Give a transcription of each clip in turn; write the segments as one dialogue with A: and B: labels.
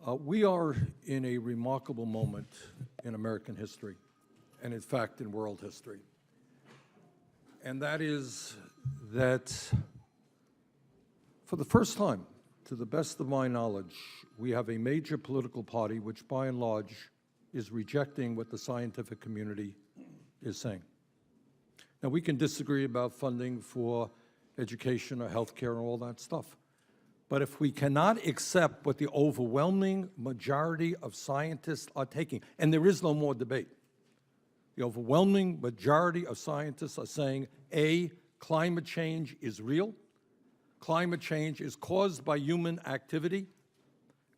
A: We are in a remarkable moment in American history, and in fact in world history. And that is that for the first time, to the best of my knowledge, we have a major political party which by and large is rejecting what the scientific community is saying. Now, we can disagree about funding for education or healthcare and all that stuff. But if we cannot accept what the overwhelming majority of scientists are taking, and there is no more debate, the overwhelming majority of scientists are saying, A, climate change is real, climate change is caused by human activity,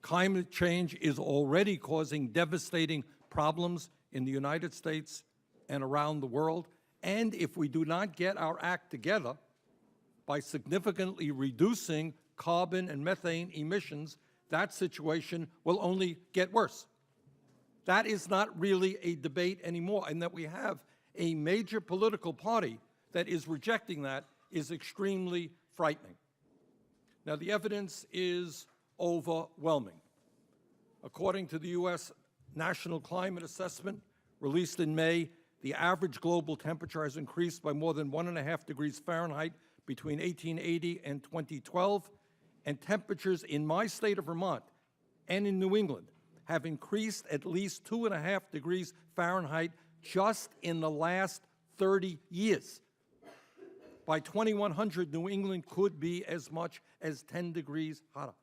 A: climate change is already causing devastating problems in the United States and around the world, and if we do not get our act together by significantly reducing carbon and methane emissions, that situation will only get worse. That is not really a debate anymore, and that we have a major political party that is rejecting that is extremely frightening. Now, the evidence is overwhelming. According to the U.S. National Climate Assessment released in May, the average global temperature has increased by more than 1.5 degrees Fahrenheit between 1880 and 2012, and temperatures in my state of Vermont and in New England have increased at least 2.5 degrees Fahrenheit just in the last 30 years. By 2100, New England could be as much as 10 degrees hotter.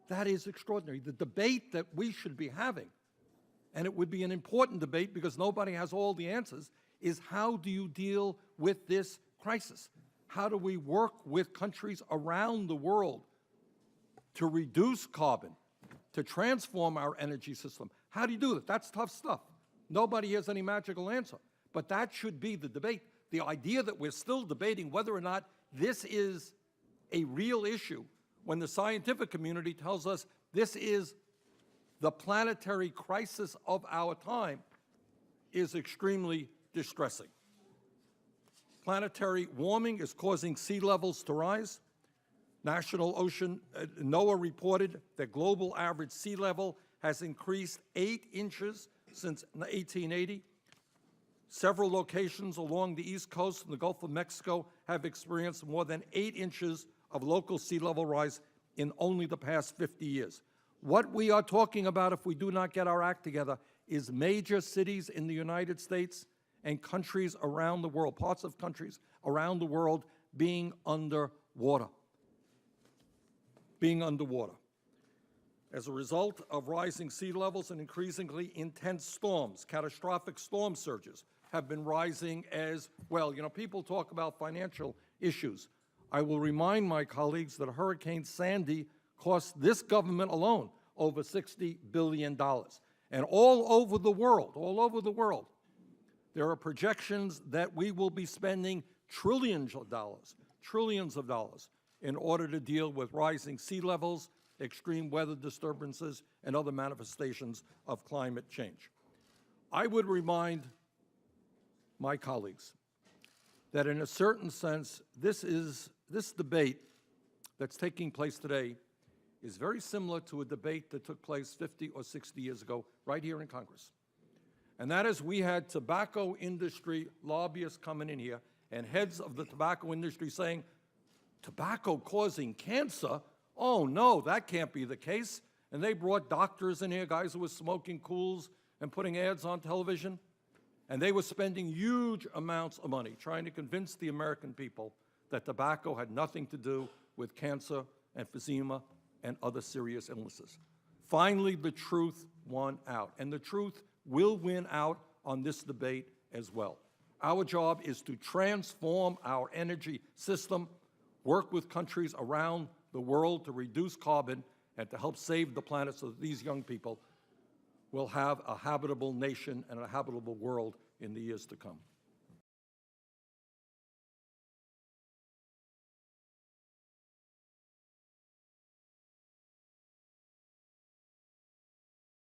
A: That is extraordinary. The debate that we should be having, and it would be an important debate because nobody has all the answers, is how do you deal with this crisis? How do we work with countries around the world to reduce carbon, to transform our energy system? How do you do that? That's tough stuff. Nobody has any magical answer. But that should be the debate. The idea that we're still debating whether or not this is a real issue when the scientific community tells us this is the planetary crisis of our time is extremely distressing. Planetary warming is causing sea levels to rise. National Ocean, NOAA reported that global average sea level has increased 8 inches since 1880. Several locations along the East Coast and the Gulf of Mexico have experienced more than 8 inches of local sea level rise in only the past 50 years. What we are talking about if we do not get our act together is major cities in the United States and countries around the world, parts of countries around the world being underwater. As a result of rising sea levels and increasingly intense storms, catastrophic storm surges have been rising as well. You know, people talk about financial issues. I will remind my colleagues that Hurricane Sandy cost this government alone over $60 billion. And all over the world, there are projections that we will be spending trillions of dollars in order to deal with rising sea levels, extreme weather disturbances, and other manifestations of climate change. I would remind my colleagues that in a certain sense, this debate that's taking place today is very similar to a debate that took place 50 or 60 years ago right here in Congress. And that is, we had tobacco industry lobbyists coming in here and heads of the tobacco industry saying, tobacco causing cancer? Oh no, that can't be the case. And they brought doctors in here, guys who were smoking Kools and putting ads on television. And they were spending huge amounts of money trying to convince the American people that tobacco had nothing to do with cancer, emphysema, and other serious illnesses. Finally, the truth won out, and the truth will win out on this debate as well. Our job is to transform our energy system, work with countries around the world to reduce carbon and to help save the planet so that these young people will have a habitable nation and a habitable world in the years to come.